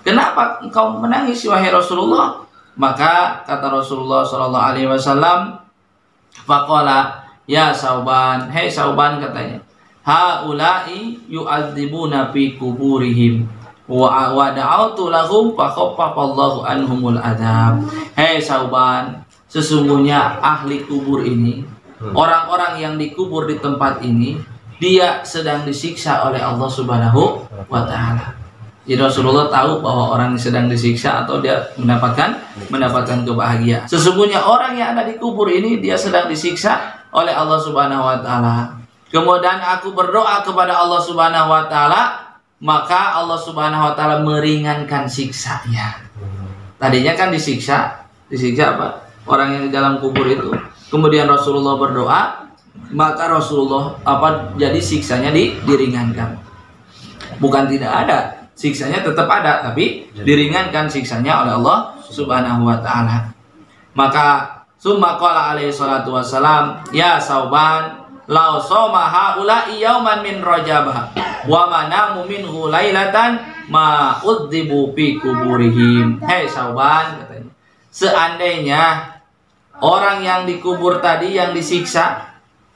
kenapa engkau menangis wahai Rasulullah? Maka kata Rasulullah sallallahu alaihi wasallam, faqala ya Sauban, hei Sauban, katanya, haula'i yu'adzibuna fi kuburihim wa da'autu lahum fa khaffafallahu anhumul adzab. Hei Sauban, sesungguhnya ahli kubur ini, orang-orang yang dikubur di tempat ini, dia sedang disiksa oleh Allah Subhanahu wa taala. Jadi Rasulullah tahu bahwa orang yang sedang disiksa atau dia mendapatkan kebahagiaan. Sesungguhnya orang yang ada di kubur ini dia sedang disiksa oleh Allah Subhanahu wa taala. Kemudian aku berdoa kepada Allah Subhanahu wa taala, maka Allah Subhanahu wa taala meringankan siksanya. Tadinya kan disiksa apa? Orang yang di dalam kubur itu. Kemudian Rasulullah berdoa, maka Rasulullah jadi siksanya diringankan. Bukan tidak ada, siksanya tetap ada, tapi diringankan siksanya oleh Allah Subhanahu wa taala. Maka summa qala alaihi salatu wassalam, ya Sauban, law soma haula'i yauman min rajabah wa manamu minhu lailatan ma udzibu fi kuburihim. Hei Sauban, katanya, seandainya orang yang dikubur tadi yang disiksa,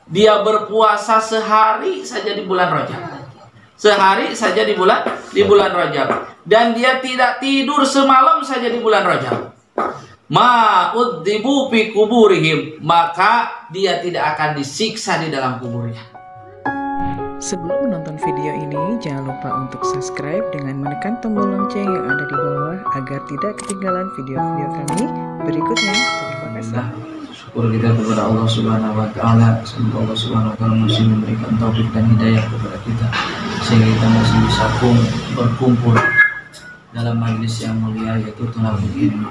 dia berpuasa sehari saja di bulan Rajab. Sehari saja di bulan Rajab, dan dia tidak tidur semalam saja di bulan Rajab, ma'udzibu fi kuburihim, maka dia tidak akan disiksa di dalam kuburnya. Sebelum menonton video ini, jangan lupa untuk subscribe dengan menekan tombol lonceng yang ada di bawah agar tidak ketinggalan video-video kami berikutnya. Terima kasih. Syukur kita kepada Allah Subhanahu wa taala. Semoga Allah Subhanahu wa taala masih memberikan taufik dan hidayah kepada kita sehingga kita masih bisa berkumpul dalam majlis yang mulia yaitu thalabul ilmi.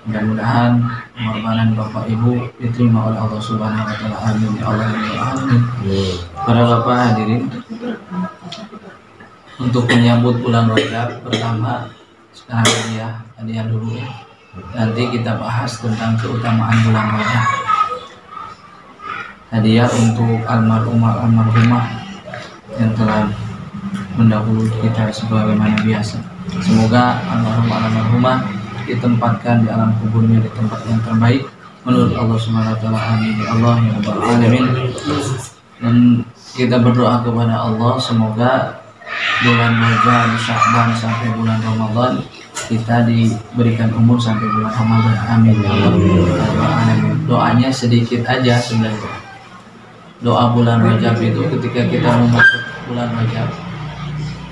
Mudah-mudahan pengorbanan Bapak Ibu diterima oleh Allah Subhanahu wa taala. Amin ya Allah ya amin. Para Bapak hadirin, untuk menyambut bulan Rajab, pertama sekarang hadiah dulu ya. Nanti kita bahas tentang keutamaan bulan Rajab. Hadiah untuk almarhumah yang telah mendahului kita sebagaimana biasa. Semoga almarhumah ditempatkan di alam kuburnya di tempat yang terbaik menurut Allah Subhanahu wa taala. Amin ya Allah ya rabbal alamin. Dan kita berdoa kepada Allah semoga bulan Rajab, Sya'ban sampai bulan Ramadan kita diberikan umur sampai bulan Ramadan. Amin ya Allah ya rabbal alamin. Doanya sedikit aja sebenarnya. Doa bulan Rajab itu ketika kita memasuki bulan Rajab,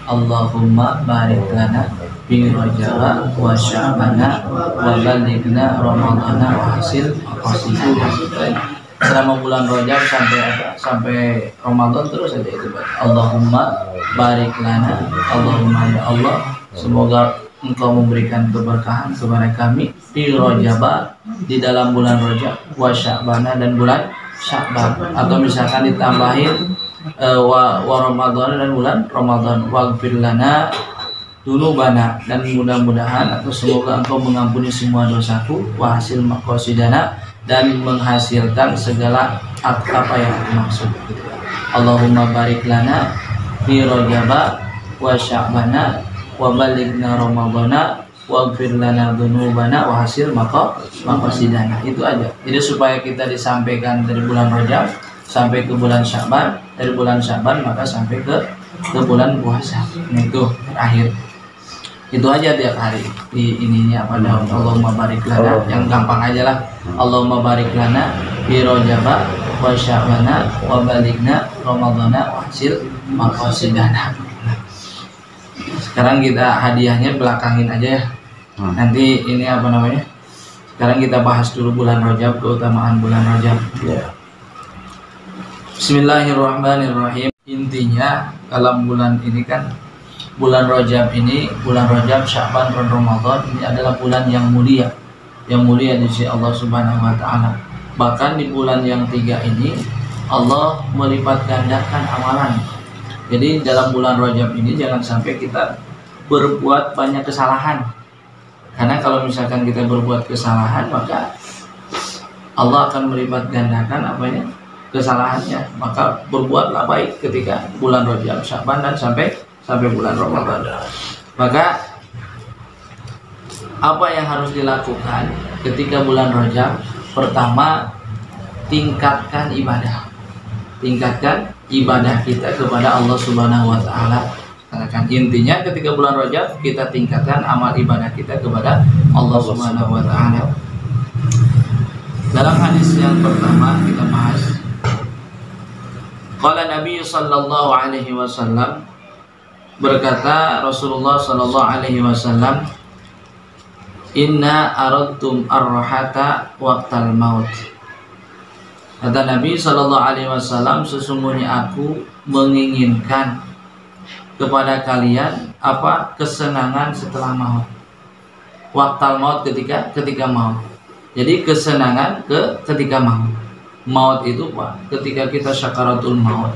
Allahumma barik lana fi Rajab wa Sya'bana wa balighna Ramadana wa hasil maqasidina. Selama bulan Rajab sampai Ramadan terus saja itu. Allahumma barik lana, Allahumma ya Allah, semoga Engkau memberikan keberkahan kepada kami fi Rajab, di dalam bulan Rajab, wa Sya'bana, dan bulan Sya'ban, atau misalkan ditambahin wa Ramadan, dan bulan Ramadan, waghfir lana dzunubana, dan mudah-mudahan atau semoga Engkau mengampuni semua dosaku, wa hasil maqasidana, dan menghasilkan segala apa yang dimaksud. Allahumma barik lana fi Rajab wa Sya'bana wa balighna Ramadana waghfir lana dzunubana wa hasil maqasidana. Itu aja. Jadi supaya kita disampaikan dari bulan Rajab sampai ke bulan Sya'ban, dari bulan Sya'ban maka sampai ke bulan puasa. Itu terakhir. Itu aja tiap hari di ininya apa daun Allahumma barik lana, yang gampang aja lah. Allahumma barik lana fi Rajab wa Sya'bana wa balighna Ramadana wa hasil maqasidana. Sekarang kita hadiahnya belakangin aja ya. Nanti ini apa namanya? Sekarang kita bahas dulu bulan Rajab, keutamaan bulan Rajab. Bismillahirrahmanirrahim. Intinya dalam bulan ini kan, bulan Rajab ini, bulan Rajab, Sya'ban, dan Ramadan ini adalah bulan yang mulia di sisi Allah Subhanahu wa taala. Bahkan di bulan yang 3 ini Allah melipat gandakan amalan. Jadi dalam bulan Rajab ini jangan sampai kita berbuat banyak kesalahan. Karena kalau misalkan kita berbuat kesalahan, maka Allah akan melipat gandakan kesalahannya. Maka berbuatlah baik ketika bulan Rajab, Sya'ban, dan sampai bulan Ramadan. Maka Apa yang harus dilakukan ketika bulan Rajab? Pertama, tingkatkan ibadah. Tingkatkan ibadah kita kepada Allah Subhanahu wa taala. Kan intinya ketika bulan Rajab kita tingkatkan amal ibadah kita kepada Allah Subhanahu wa taala. Dalam hadis yang pertama kita bahas, qala Nabi sallallahu alaihi wasallam, berkata Rasulullah sallallahu alaihi wasallam, inna aradtum ar-rahata waqtal maut. Kata Nabi sallallahu alaihi wasallam, sesungguhnya aku menginginkan kepada kalian apa? Kesenangan setelah maut. Waqtal maut, ketika maut. Jadi kesenangan ketika maut. Maut itu Pak, ketika kita syakaratul maut.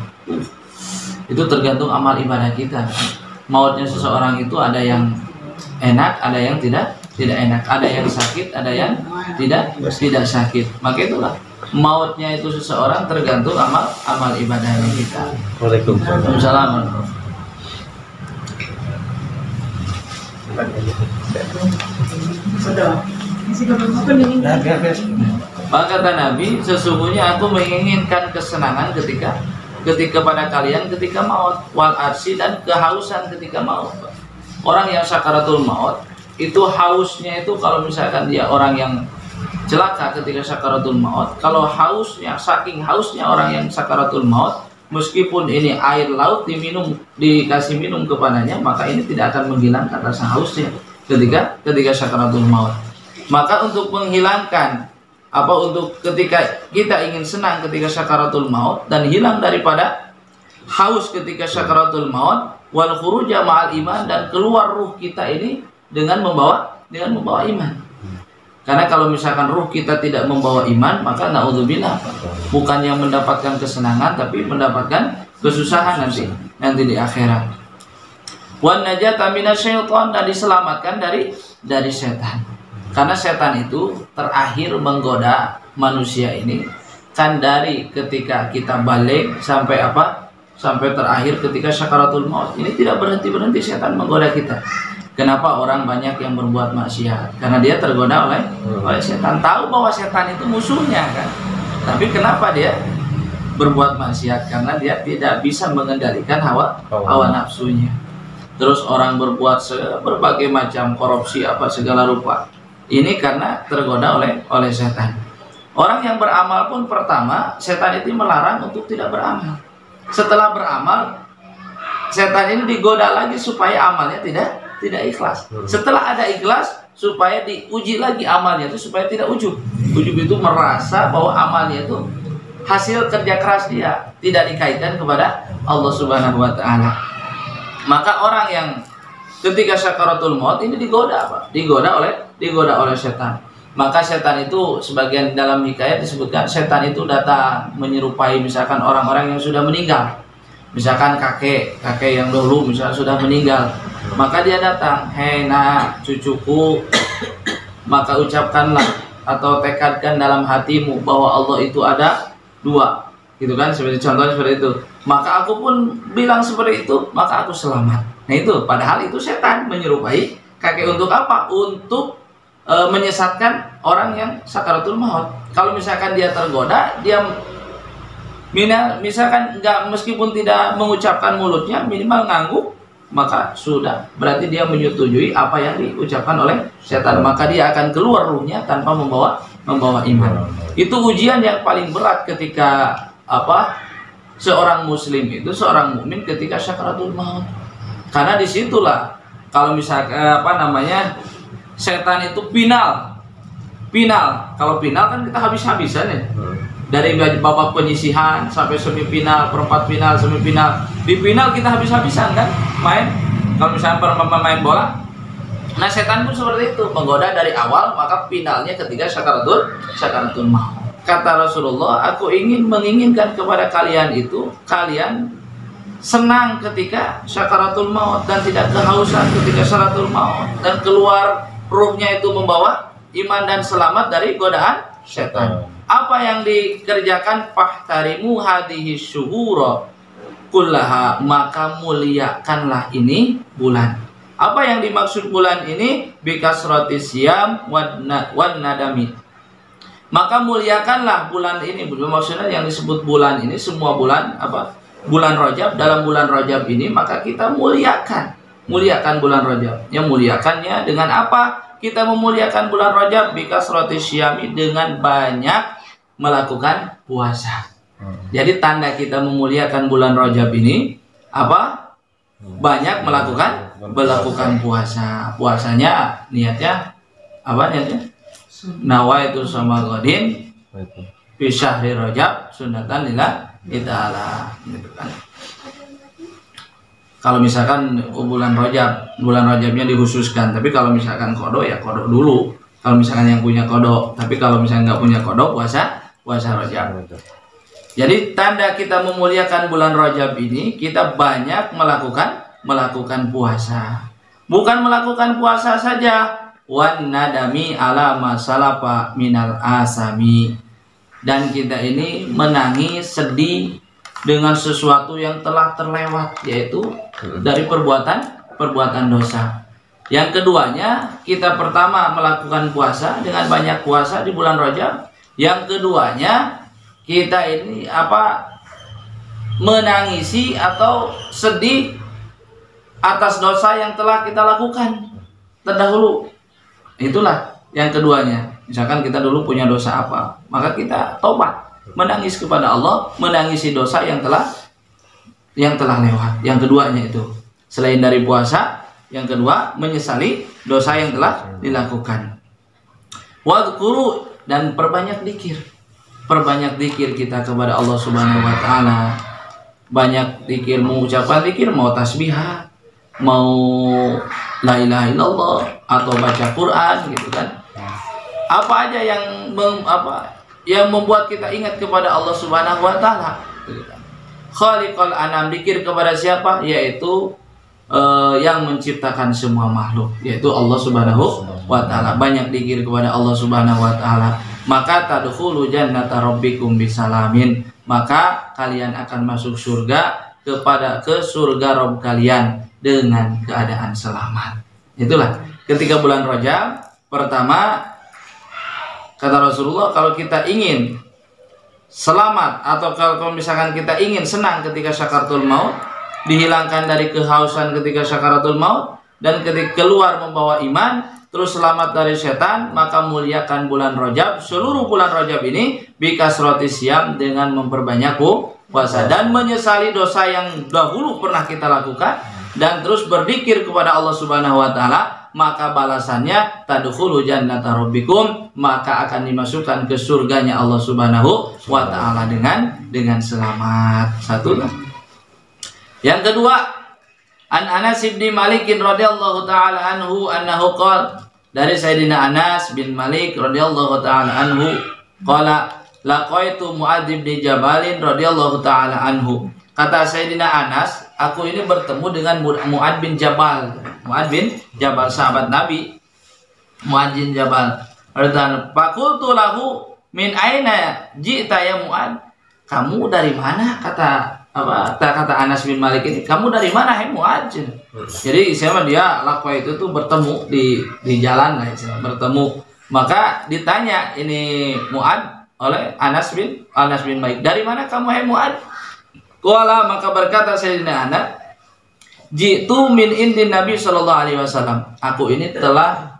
Itu tergantung amal ibadah kita. Mautnya seseorang itu ada yang enak, ada yang tidak enak, ada yang sakit, ada yang tidak sakit. Maka itulah mautnya itu seseorang tergantung amal ibadahnya kita. Waalaikumsalam. Maka kata Nabi, sesungguhnya aku menginginkan kesenangan ketika pada kalian ketika maut, wal arsi, dan kehausan ketika maut. Orang yang sakaratul maut itu hausnya itu, kalau misalkan dia orang yang celaka ketika sakaratul maut, kalau hausnya, saking hausnya orang yang sakaratul maut, meskipun ini air laut dikasih minum kepadanya, maka ini tidak akan menghilangkan rasa hausnya ketika sakaratul maut. Maka untuk menghilangkan untuk ketika kita ingin senang ketika sakaratul maut dan hilang daripada haus ketika sakaratul maut, wal khuruja ma'al iman, dan keluar ruh kita ini dengan membawa iman. Karena kalau misalkan ruh kita tidak membawa iman, maka na'udzubillah, bukannya mendapatkan kesenangan tapi mendapatkan kesusahan nanti di akhirat. Wan najata minasyaiton, dan diselamatkan dari setan. Karena setan itu terakhir menggoda manusia ini kan dari ketika kita balik sampai sampai terakhir ketika syakaratul maut. Ini tidak berhenti setan menggoda kita. Kenapa orang banyak yang berbuat maksiat? Karena dia tergoda oleh setan. Tahu bahwa setan itu musuhnya kan. Tapi kenapa dia berbuat maksiat? Karena dia tidak bisa mengendalikan hawa nafsunya. Terus orang berbuat berbagai macam korupsi segala rupa. Ini karena tergoda oleh setan. Orang yang beramal pun pertama, setan itu melarang untuk tidak beramal. Setelah beramal, setan ini digoda lagi supaya amalnya tidak ikhlas. Setelah ada ikhlas, supaya diuji lagi amalnya itu supaya tidak ujub. Ujub itu merasa bahwa amalnya itu hasil kerja keras dia, tidak dikaitkan kepada Allah Subhanahu wa taala. Maka orang yang ketika sakaratul maut ini digoda oleh setan. Maka setan itu, sebagian dalam hikayat disebutkan, setan itu datang menyerupai misalkan orang-orang yang sudah meninggal. Misalkan kakek yang dulu misalkan sudah meninggal, maka dia datang, hei nak cucuku, maka ucapkanlah atau tekadkan dalam hatimu bahwa Allah itu ada dua, gitu kan, seperti contohnya seperti itu. Maka aku pun bilang seperti itu, maka aku selamat. Nah itu, padahal itu setan menyerupai kakek untuk apa? Untuk menyesatkan orang yang sakaratul maut. Kalau misalkan dia tergoda, dia misalkan meskipun tidak mengucapkan mulutnya, minimal ngangguk, maka sudah, berarti dia menyetujui apa yang diucapkan oleh setan. Maka dia akan keluar ruhnya tanpa membawa iman. Itu ujian yang paling berat ketika seorang muslim itu, seorang mukmin ketika sakaratul maut. Karena disitulah kalau misalkan setan itu final. Kalau final kan kita habis-habisan ya. Dari babak penyisihan sampai semifinal, perempat final, semifinal. Di final kita habis-habisan kan main. Kalau misalnya main bola. Nah setan pun seperti itu, menggoda dari awal, maka finalnya ketika sakaratul maut. Kata Rasulullah, aku menginginkan kepada kalian itu, kalian senang ketika sakaratul maut dan tidak kehausan ketika sakaratul maut, dan keluar ruhnya itu membawa iman dan selamat dari godaan setan. Apa yang dikerjakan? Fahtarimu hadhihi syuhura kullaha, maka muliakanlah ini bulan. Apa yang dimaksud bulan ini? Bikasrotis siyam wan nadami. Maka muliakanlah bulan ini. Maksudnya yang disebut bulan ini semua bulan apa? Bulan Rajab. Dalam bulan Rajab ini maka kita muliakan bulan Rajab. Yang muliakannya dengan apa? Kita memuliakan bulan Rajab bikasrotis siyami, dengan banyak melakukan puasa. Jadi tanda kita memuliakan bulan Rajab ini apa? Banyak melakukan puasa. Puasanya niatnya apa niatnya? Nawaitu sama godin fi syahri Rajab sunatan lillahi ta'ala, gitu kan. Kalau misalkan bulan Rajabnya dikhususkan, tapi kalau misalkan kodok ya kodok dulu. Kalau misalkan yang punya kodok, tapi kalau misalkan nggak punya kodok puasa Rajab. Jadi tanda kita memuliakan bulan Rajab ini kita banyak melakukan puasa. Bukan melakukan puasa saja, wan nadami ala masalafa minal asami, dan kita ini menangis sedih dengan sesuatu yang telah terlewat, yaitu dari perbuatan dosa. Yang keduanya, kita pertama melakukan puasa dengan banyak puasa di bulan Rajab. Yang keduanya, kita ini menangisi atau sedih atas dosa yang telah kita lakukan terdahulu. Itulah yang keduanya. Misalkan kita dulu punya dosa apa, maka kita tobat, menangis kepada Allah, menangisi dosa yang telah lewat. Yang keduanya itu, selain dari puasa, yang kedua menyesali dosa yang telah dilakukan. Wadhkuru, dan perbanyak dzikir. Perbanyak dzikir kita kepada Allah Subhanahu wa taala. Banyak dzikir, mengucapkan dzikir, mau tasbihah, mau la ilaha illallah, atau baca Quran, gitu kan. Apa aja yang membuat kita ingat kepada Allah Subhanahu wa taala. Khaliqal anam, dzikir kepada siapa? Yaitu yang menciptakan semua makhluk, yaitu Allah Subhanahu wa taala. Banyak dzikir kepada Allah Subhanahu wa taala, maka tadkhulu jannata rabbikum bisalamin, maka kalian akan masuk surga ke surga Rabb kalian dengan keadaan selamat. Itulah ketika bulan Rajab. Pertama, kata Rasulullah, kalau kita ingin selamat, atau kalau misalkan kita ingin senang ketika syakaratul maut, dihilangkan dari kehausan ketika syakaratul maut, dan ketika keluar membawa iman, terus selamat dari setan, maka muliakan bulan Rajab, seluruh bulan Rajab ini bikasrotis siyam, dengan memperbanyak puasa dan menyesali dosa yang dahulu pernah kita lakukan, dan terus berzikir kepada Allah Subhanahu wa taala, maka balasannya tadkhulu jannata rabbikum, maka akan dimasukkan ke surganya Allah Subhanahu wa taala dengan selamat. Satu. Yang kedua, an Anas bin Malik radhiyallahu taala anhu annahu qala, dari Sayyidina Anas bin Malik radhiyallahu taala anhu qala laqaitu Muadz bin Jabal radhiyallahu taala anhu. Kata Sayyidina Anas, aku ini bertemu dengan Muadz bin Jabal. Muadz bin Jabal, sahabat Nabi. Muadz bin Jabal. Faqultu lahu min aina ji'ta ya Muadz? Kamu dari mana? Kata Anas bin Malik ini, kamu dari mana hai Muadz? Jadi sama dia lakwa itu tuh bertemu di jalan lah, bertemu. Maka ditanya ini Muadz oleh Anas bin Malik, dari mana kamu hai Muadz? Qala, maka berkata Sayyidina Anas, jitu min indin Nabi sallallahu alaihi wasallam. Aku ini telah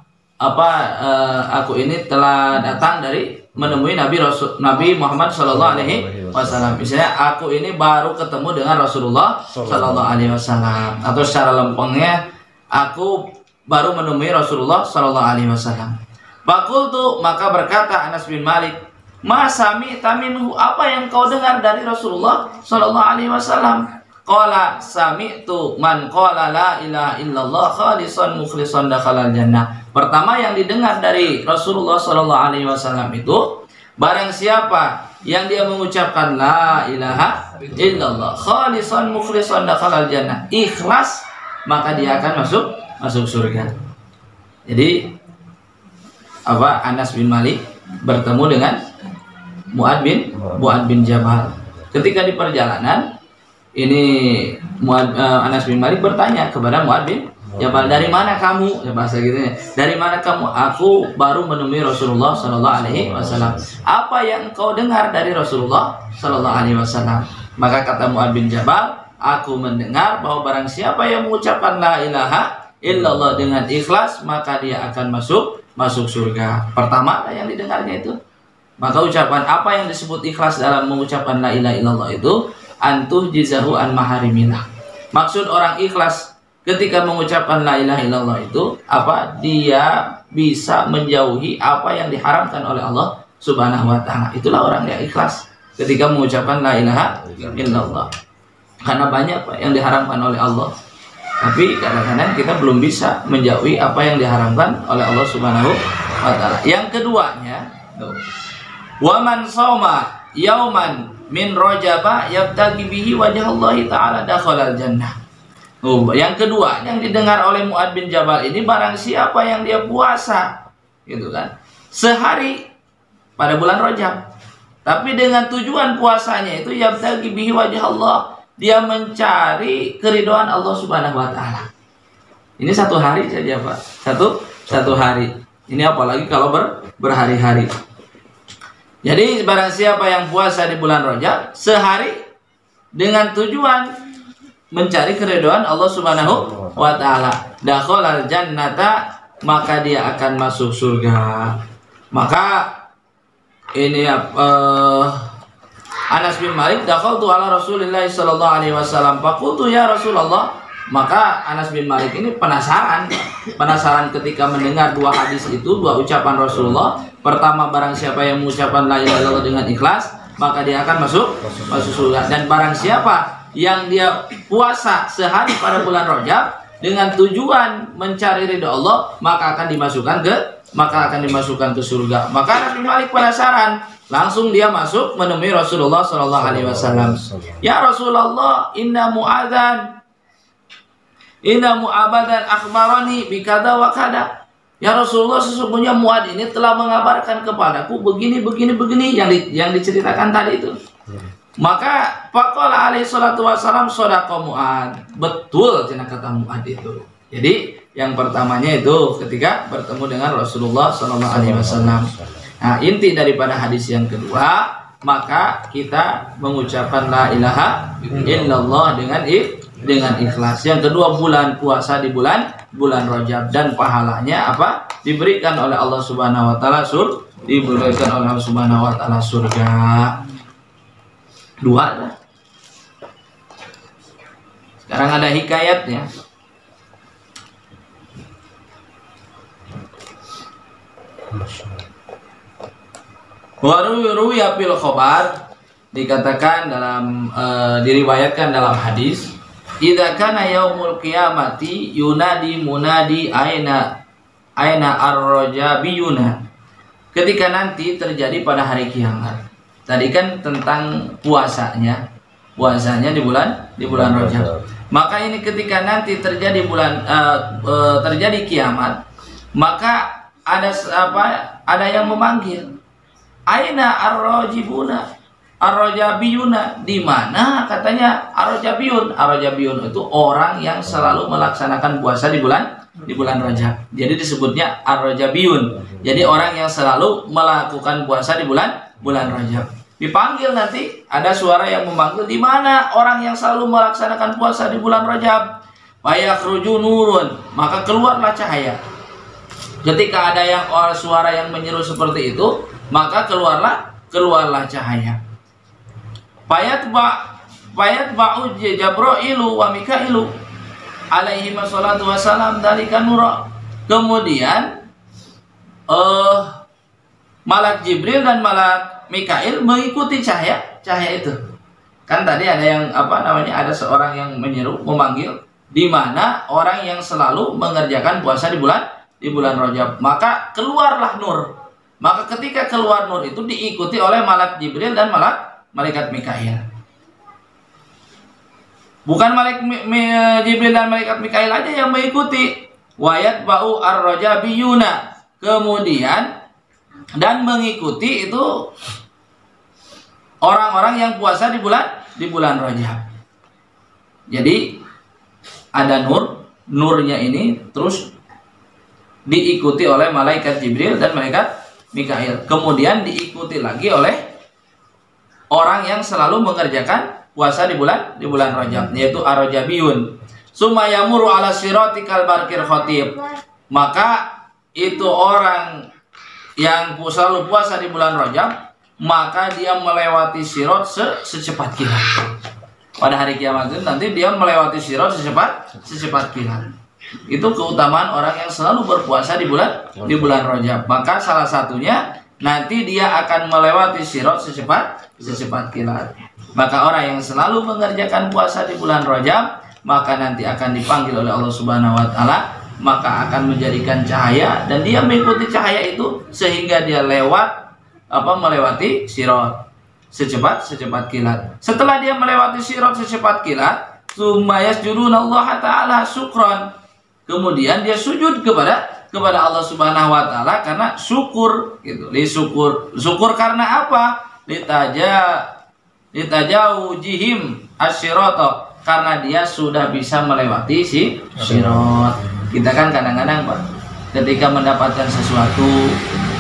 datang dari menemui Nabi Muhammad sallallahu alaihi wasallam. Misalnya aku ini baru ketemu dengan Rasulullah sallallahu alaihi wasallam, atau secara lempengnya aku baru menemui Rasulullah sallallahu alaihi wasallam. Faqultu, maka berkata Anas bin Malik, ma sami'ta minhu, apa yang kau dengar dari Rasulullah sallallahu alaihi wasallam? Qala sami'tu man qala la ilaha illallah khalisan mukhlisan dakhalal jannah. Pertama yang didengar dari Rasulullah sallallahu alaihi wasallam itu, barang siapa yang dia mengucapkan la ilaha illallah khalisan mukhlisan dakhalal jannah, ikhlas, maka dia akan masuk surga. Jadi Anas bin Malik bertemu dengan Muadz bin Jabal. Ketika di perjalanan ini Anas bin Malik bertanya kepada Muadz Jabal, dari mana kamu? Ya bahasa gitu ya. Dari mana kamu? Aku baru menemui Rasulullah sallallahu alaihi wasallam. Apa yang engkau dengar dari Rasulullah sallallahu alaihi wasallam? Maka kata Mu'adz bin Jabal, aku mendengar bahwa barang siapa yang mengucapkan la ilaha illallah dengan ikhlas, maka dia akan masuk surga. Pertama yang didengarnya itu. Maka ucapan apa yang disebut ikhlas dalam mengucapkan la ilaha illallah itu, antuh jizahu an maharimillah. Maksud orang ikhlas ketika mengucapkan la ilaha illallah itu apa? Dia bisa menjauhi apa yang diharamkan oleh Allah Subhanahu wa taala. Itulah orang yang ikhlas ketika mengucapkan la ilaha illallah. Karena banyak Pak yang diharamkan oleh Allah. Tapi kadang-kadang kita belum bisa menjauhi apa yang diharamkan oleh Allah Subhanahu wa taala. Yang keduanya, wa man shoma yauman min rajaba yabtaghi bihi wajhallahi ta'ala dakhalal jannah. Yang kedua yang didengar oleh Mu'adz bin Jabal ini, barang siapa yang dia puasa gitu kan sehari pada bulan Rajab, tapi dengan tujuan puasanya itu yabtaghi bihi wajhallah, dia mencari keridhaan Allah Subhanahu wa taala. Ini satu hari saja Pak. Satu hari. Ini apalagi kalau berhari-hari. Jadi barang siapa yang puasa di bulan Rajab sehari dengan tujuan mencari keridhaan Allah Subhanahu wa taala, dakhalal jannata, maka dia akan masuk surga. Maka ini Anas bin Malik, dakhaltu ala Rasulillah sallallahu alaihi wasallam faqultu ya Rasulullah. Maka Anas bin Malik ini penasaran ketika mendengar dua hadis itu, dua ucapan Rasulullah. Pertama, barang siapa yang mengucapkan la ilaha illallah dengan ikhlas, maka dia akan masuk surga. Dan barang siapa yang dia puasa sehari pada bulan Rajab dengan tujuan mencari ridha Allah, maka akan dimasukkan ke surga. Maka Anas bin Malik penasaran, langsung dia masuk menemui Rasulullah sallallahu alaihi wasallam. Ya Rasulullah, inna Mu'abadan akhbarani bikada wa kada. Ya Rasulullah, sesungguhnya Mu'adz ini telah mengabarkan kepadaku begini yang diceritakan tadi itu. Maka faqala alaihi salatu wasalam sadaqa Mu'adz. Betul kata Mu'adz itu. Jadi yang pertamanya itu ketika bertemu dengan Rasulullah sallallahu alaihi wasallam. Nah, inti daripada hadis yang kedua, maka kita mengucapkan la ilaha illallah dengan ikhlas. Yang kedua, bulan puasa di bulan Rajab, dan pahalanya apa? Diberikan oleh Allah Subhanahu wa taala surga. Dua dah. Sekarang ada hikayatnya. Waruwiya fil khobar, dikatakan dalam diriwayatkan dalam hadis, idza kana yaumul qiyamati yunadi munadi aina ar-rajabiyuna. Ketika nanti terjadi pada hari kiamat. Tadi kan tentang puasanya di bulan Rajab. Maka ini ketika nanti terjadi terjadi kiamat, maka ada yang memanggil, aina ar-rajabiyuna, di mana katanya ar-rajabiyun itu orang yang selalu melaksanakan puasa di bulan Rajab. Jadi disebutnya ar-rajabiyun. Jadi orang yang selalu melakukan puasa di bulan Rajab. Dipanggil nanti, ada suara yang memanggil, di mana orang yang selalu melaksanakan puasa di bulan Rajab? Fayakhruju nurun, maka keluarlah cahaya. Ketika ada suara yang menyeru seperti itu, maka keluarlah cahaya. Fayatba'u Jabrailu wa Mikailu alaihi wassalatu wassalam dalika nura. Kemudian Malak Jibril dan Malak Mikail mengikuti cahaya itu. Kan tadi ada yang ada seorang yang menyeru, memanggil, di mana orang yang selalu mengerjakan puasa di bulan Rajab, maka keluarlah nur. Maka ketika keluar nur itu diikuti oleh Malak Jibril dan Malaikat Mikail. Bukan Jibril dan Malaikat Mikail aja yang mengikuti. Wayat ba'u ar-rajabiyuna. Kemudian dan mengikuti itu orang-orang yang puasa di bulan Rajab. Jadi ada nur nurnya ini terus diikuti oleh malaikat Jibril dan malaikat Mikail. Kemudian diikuti lagi oleh orang yang selalu mengerjakan puasa di bulan Rajab, yaitu ar-Rajabiyun. Summa yamuru ala siratikal barkir khatib. Maka itu orang yang selalu puasa di bulan Rajab, maka dia melewati sirat secepat kilat. Pada hari kiamat itu nanti dia melewati sirat secepat kilat. Itu keutamaan orang yang selalu berpuasa di bulan Rajab. Maka salah satunya nanti dia akan melewati sirat secepat kilat. Maka orang yang selalu mengerjakan puasa di bulan Rajab, maka nanti akan dipanggil oleh Allah Subhanahu wa taala, maka akan menjadikan cahaya dan dia mengikuti cahaya itu sehingga dia melewati sirat secepat kilat. Setelah dia melewati sirat secepat kilat, tsumma yasjuduna Allah taala syukran. Kemudian dia sujud kepada Allah Subhanahu wa taala karena syukur gitu. Syukur karena apa? Litajawujihim asyirata, karena dia sudah bisa melewati sirat. Kita kan kadang-kadang Pak, ketika mendapatkan sesuatu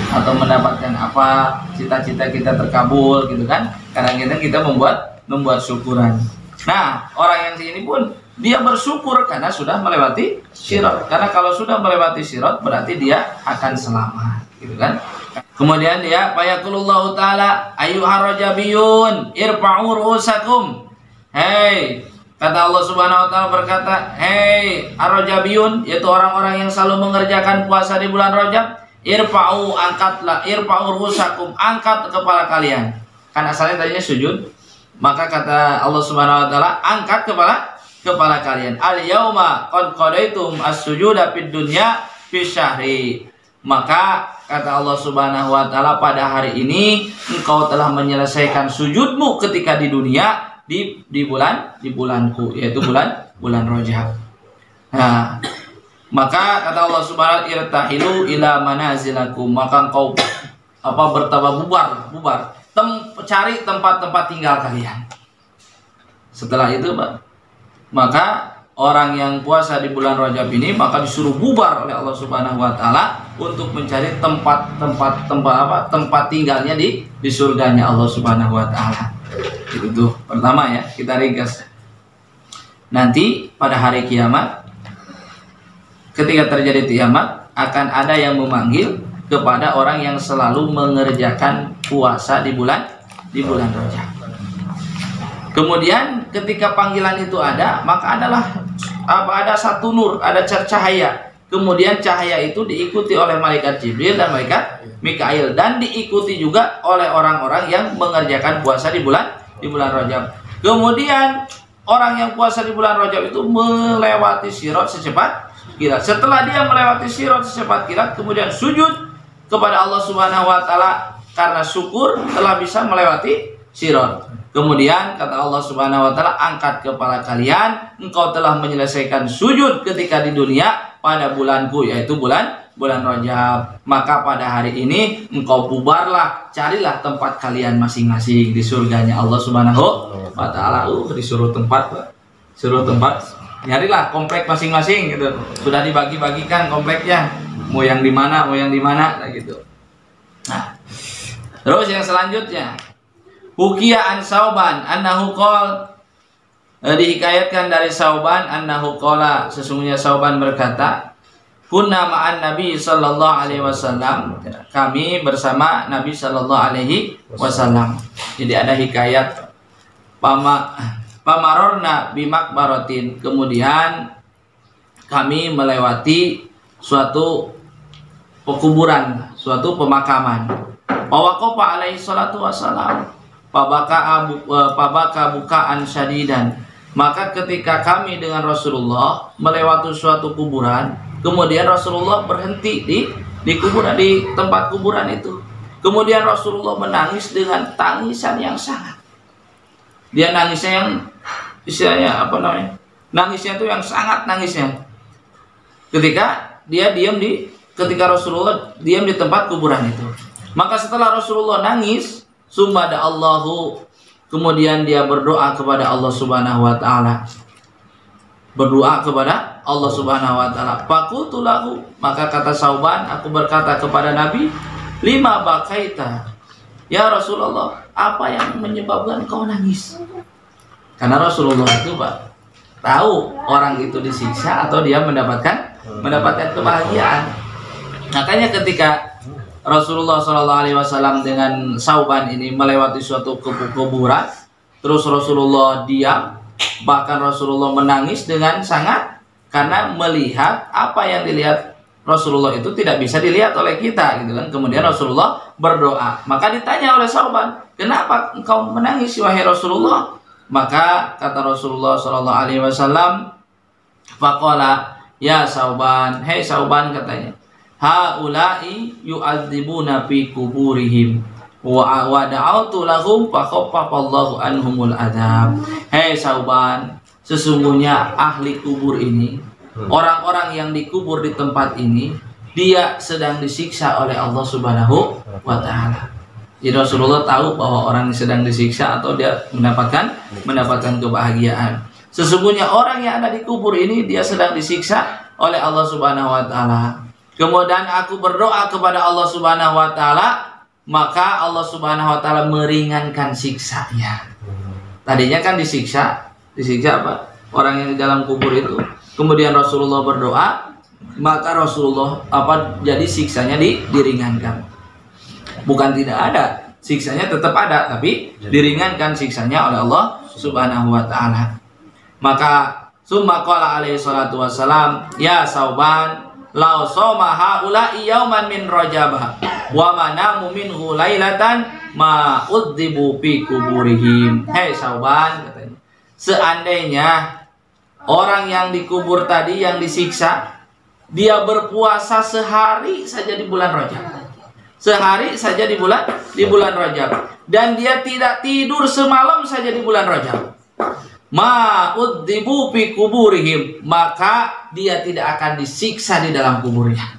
atau mendapatkan apa, cita-cita kita terkabul gitu kan, kadang-kadang kita membuat syukuran. Nah, orang yang ini pun dia bersyukur karena sudah melewati sirat. Karena kalau sudah melewati sirat berarti dia akan selamat, gitu kan? Kemudian dia fayaqulullahu taala ayyuhar rajabiyun irfa'u ru'usakum. Hei, kata Allah Subhanahu wa taala berkata, hei ar-rajabiyun, yaitu orang-orang yang selalu mengerjakan puasa di bulan Rajab, irfa'u, angkatlah, irfa'u ru'usakum, angkat kepala kalian. Kan asalnya tadinya sujud. Maka kata Allah Subhanahu wa taala, angkat kepala kalian. Al-yauma qad qadaitum as-sujuda fid dunya fi syahri. Maka kata Allah Subhanahu wa taala, pada hari ini engkau telah menyelesaikan sujudmu ketika di dunia di bulanku, yaitu bulan Rajab. Nah, maka kata Allah Subhanahu wa taala, irtahilu ila manazilakum, maka engkau bertambah bubar cari tempat-tempat tinggal kalian. Setelah itu maka orang yang puasa di bulan Rajab ini maka disuruh bubar oleh Allah Subhanahu wa taala untuk mencari tempat tinggalnya di surganya Allah Subhanahu wa taala. Itu tuh pertama ya, kita ringkas. Nanti pada hari kiamat, ketika terjadi kiamat, akan ada yang memanggil kepada orang yang selalu mengerjakan puasa di bulan Rajab. Kemudian ketika panggilan itu ada, maka ada satu nur, ada cahaya. Kemudian cahaya itu diikuti oleh malaikat Jibril dan malaikat Mikail, dan diikuti juga oleh orang-orang yang mengerjakan puasa di bulan Rajab. Kemudian orang yang puasa di bulan Rajab itu melewati sirat secepat kilat. Setelah dia melewati sirat secepat kilat, kemudian sujud kepada Allah Subhanahu wa taala karena syukur telah bisa melewati sirat. Kemudian kata Allah Subhanahu wa taala, angkat kepala kalian, engkau telah menyelesaikan sujud ketika di dunia pada bulanku, yaitu bulan Rajab. Maka pada hari ini engkau bubarlah, carilah tempat kalian masing-masing di surganya Allah Subhanahu wa taala. Disuruh tempat, nyarilah komplek masing-masing gitu. Sudah dibagi-bagikan kompleknya, mau yang di mana gitu. Nah, terus yang selanjutnya, Hukiya an Sauban annahu qol, dihikayatkan dari Sauban annahu qala, sesungguhnya Sauban berkata, kunna ma'an Nabi sallallahu alaihi wasallam, kami bersama Nabi sallallahu alaihi wasallam. Jadi ada hikayat pamarorna bimakbaratin, kemudian kami melewati suatu pekuburan, suatu pemakaman. Waqafa alaihi salatu wasalam pabaka bukaan syadidan. Maka ketika kami dengan Rasulullah melewati suatu kuburan, kemudian Rasulullah berhenti di kuburan, di tempat kuburan itu. Kemudian Rasulullah menangis dengan tangisan yang sangat. Dia nangisnya yang istilahnya nangisnya itu yang sangat nangisnya. Ketika Rasulullah diam di tempat kuburan itu. Maka setelah Rasulullah nangis, summa Allahu, kemudian dia berdoa kepada Allah Subhanahu wa taala. berdoa kepada Allah Subhanahu wa taala. Faqultu lahu, maka kata Sauban, aku berkata kepada Nabi, lima bakaita ya Rasulullah, apa yang menyebabkan kau nangis? Karena Rasulullah itu Pak tahu orang itu disiksa atau dia mendapatkan kebahagiaan. Makanya ketika Rasulullah SAW dengan Sauban ini melewati suatu kuburan, terus Rasulullah diam, bahkan Rasulullah menangis dengan sangat, karena melihat apa yang dilihat Rasulullah itu tidak bisa dilihat oleh kita, gitu kan. Kemudian Rasulullah berdoa. Maka ditanya oleh Sauban, kenapa engkau menangis wahai Rasulullah? Maka kata Rasulullah SAW, faqala ya Sauban, hei Sauban, katanya, haula'i yu'adzibuna fi kuburihim wa da'autu lahum fa khaffafallahu anhumul adzab. Hei Sauban, sesungguhnya ahli kubur ini, orang-orang yang dikubur di tempat ini, dia sedang disiksa oleh Allah Subhanahu wa taala. Jadi Rasulullah tahu bahwa orang yang sedang disiksa atau dia mendapatkan kebahagiaan. Sesungguhnya orang yang ada di kubur ini dia sedang disiksa oleh Allah Subhanahu wa taala. Kemudian aku berdoa kepada Allah Subhanahu wa taala, maka Allah Subhanahu wa taala meringankan siksanya. Tadinya kan disiksa apa? Orang yang di dalam kubur itu. Kemudian Rasulullah berdoa, maka Rasulullah jadi siksanya diringankan. Bukan tidak ada, siksanya tetap ada, tapi diringankan siksanya oleh Allah Subhanahu wa taala. Maka summa qala alaihi salatu wassalam, ya Sauban, law soma haula'i yauman min rajabah wa manamu minhu lailatan ma udzibu fi kuburihim. Hei Sauban, katanya, seandainya orang yang dikubur tadi yang disiksa, dia berpuasa sehari saja di bulan Rajab. Sehari saja di bulan Rajab, dan dia tidak tidur semalam saja di bulan Rajab, ma'udzibu fi kuburihim, maka dia tidak akan disiksa di dalam kuburnya.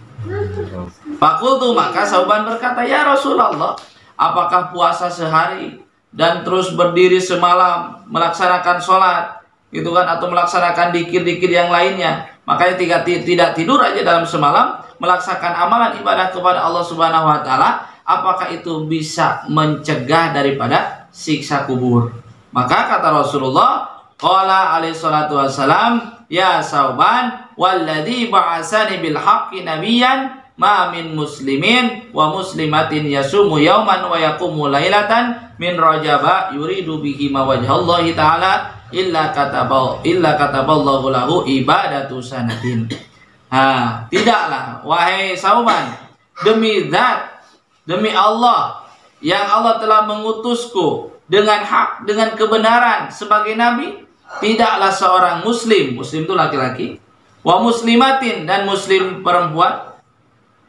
Fakultu, maka Sauban berkata, ya Rasulullah, apakah puasa sehari dan terus berdiri semalam melaksanakan sholat, gitu kan, atau melaksanakan dikir-dikir yang lainnya, makanya tidak tidur aja dalam semalam melaksanakan amalan ibadah kepada Allah Subhanahu wa taala, apakah itu bisa mencegah daripada siksa kubur? Maka kata Rasulullah, qala alaihi salatu wassalam, ya Sauban, walladzi ba'asani bil haqqi nabiyyan ma min muslimin wa muslimatin yasumu yauman wa yaqumu lailatan min rajaba yuridu bihi ma wajhallahi ta'ala illa kataballahu lahu ibadatu sanatin. Tidaklah wahai Sauban, demi zat, demi Allah yang Allah telah mengutusku dengan hak, dengan kebenaran sebagai nabi, tidaklah seorang muslim itu laki-laki, wa muslimatin, dan muslim perempuan,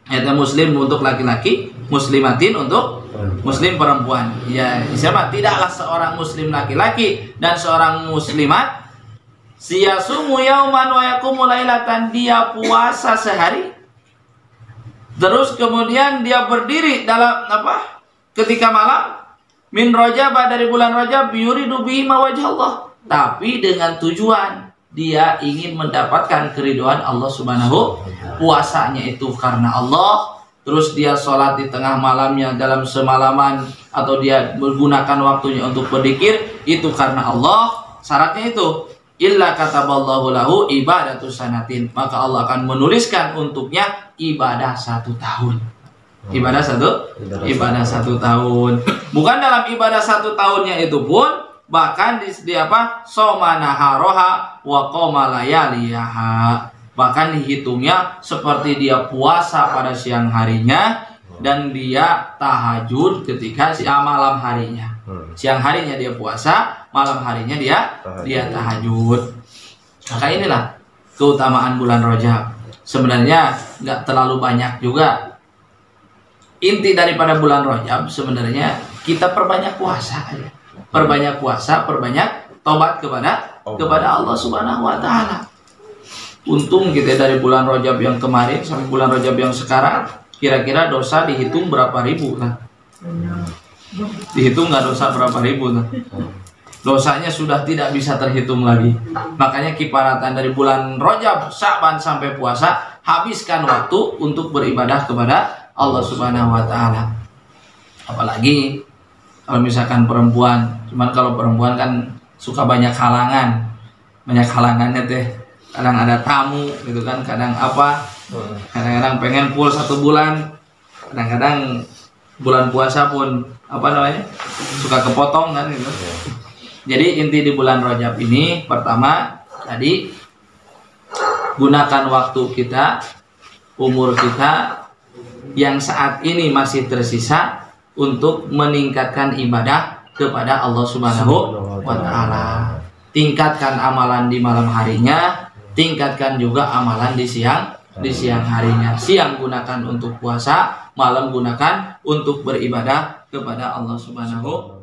yaitu muslim untuk laki-laki, muslimatin untuk muslim perempuan. Ya, siapa? Tidaklah seorang muslim laki-laki dan seorang muslimat siyasumu yauman wa yaqumu lailatan, dia puasa sehari, terus kemudian dia berdiri dalam ketika malam, min Rajab, dari bulan Rajab, yuridu bihi ma wajhallah, tapi dengan tujuan dia ingin mendapatkan keridhaan Allah Subhanahu. Puasanya itu karena Allah, terus dia sholat di tengah malamnya dalam semalaman, atau dia menggunakan waktunya untuk berzikir, itu karena Allah. Syaratnya itu illa kataballahu lahu ibadatu sanatin, maka Allah akan menuliskan untuknya ibadah 1 tahun. Ibadah satu tahun. Bukan dalam ibadah 1 tahunnya itu pun, bahkan di soma naharoha wa qoma layaliyaha, bahkan dihitungnya seperti dia puasa pada siang harinya dan dia tahajud ketika malam harinya. Siang harinya dia puasa, malam harinya dia tahajud. Maka inilah keutamaan bulan Rajab. Sebenarnya nggak terlalu banyak juga. Inti daripada bulan Rajab sebenarnya kita perbanyak puasa aja. Perbanyak puasa, perbanyak tobat kepada Allah Subhanahu wa taala. Untung kita dari bulan Rajab yang kemarin sampai bulan Rajab yang sekarang, kira-kira dosa dihitung berapa ribu lah. Dihitung nggak dosa berapa ribu lah. dosanya sudah tidak bisa terhitung lagi. Makanya kiparatan dari bulan Rajab, Sya'ban sampai puasa, habiskan waktu untuk beribadah kepada Allah Subhanahu wa taala. Apalagi kalau misalkan perempuan, cuman kalau perempuan kan suka banyak halangan. Banyak halangannya teh. Kadang ada tamu gitu kan, kadang apa? Kadang-kadang pengen full 1 bulan. Kadang-kadang bulan puasa pun apa namanya? Suka kepotong kan gitu. Jadi inti di bulan Rajab ini pertama tadi gunakan waktu kita, umur kita yang saat ini masih tersisa untuk meningkatkan ibadah kepada Allah Subhanahu wa taala. Tingkatkan amalan di malam harinya, tingkatkan juga amalan di siang harinya. Siang gunakan untuk puasa, malam gunakan untuk beribadah kepada Allah Subhanahu